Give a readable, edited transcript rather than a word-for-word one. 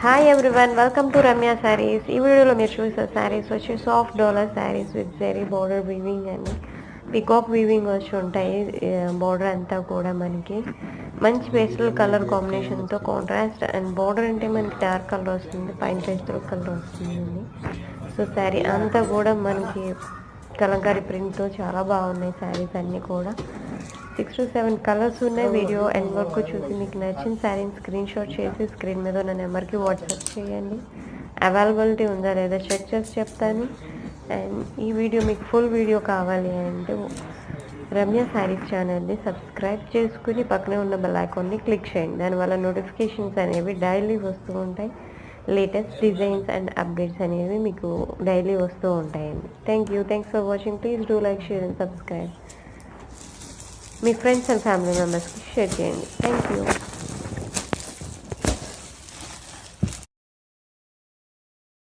Hi everyone, welcome to Ramya saris. ఈ వీడియోలో మీరు చూసే శారీస్ వచ్చి soft డోలర్ saris with zari border weaving అండి, పికాక్ వీవింగ్ వచ్చి ఉంటాయి. బార్డర్ అంతా కూడా మనకి మంచి పేస్టల్ కలర్ కాంబినేషన్తో కాంట్రాస్ట్ అండ్ బార్డర్ అంటే మనకి డార్క్ కలర్ వస్తుంది, పైన పేస్టల్ కలర్ వస్తుందండి. సో శారీ అంతా కూడా మనకి కలంకారీ ప్రింట్తో చాలా బాగున్నాయి శారీస్ అన్నీ కూడా. 6 to 7 కలర్స్ ఉన్నాయి. వీడియో ఎండ్ వరకు చూసి మీకు నచ్చిన శారీని స్క్రీన్ షాట్ చేసి స్క్రీన్ మీద ఉన్న నెంబర్కి వాట్సాప్ చేయండి. అవైలబిలిటీ ఉందా లేదా చెక్ చేసి చెప్తాను. అండ్ ఈ వీడియో మీకు ఫుల్ వీడియో కావాలి అంటే రమ్య శారీస్ ఛానల్ని సబ్స్క్రైబ్ చేసుకుని పక్కనే ఉన్న బెల్ ఐకాన్ని క్లిక్ చేయండి. దానివల్ల నోటిఫికేషన్స్ అనేవి డైలీ వస్తూ ఉంటాయి. లేటెస్ట్ డిజైన్స్ అండ్ అప్డేట్స్ అనేవి మీకు డైలీ వస్తూ ఉంటాయండి. Thanks for watching. Please do like, share and subscribe. Me friends and family మెంబర్స్కి షేర్ చేయండి. Thank you.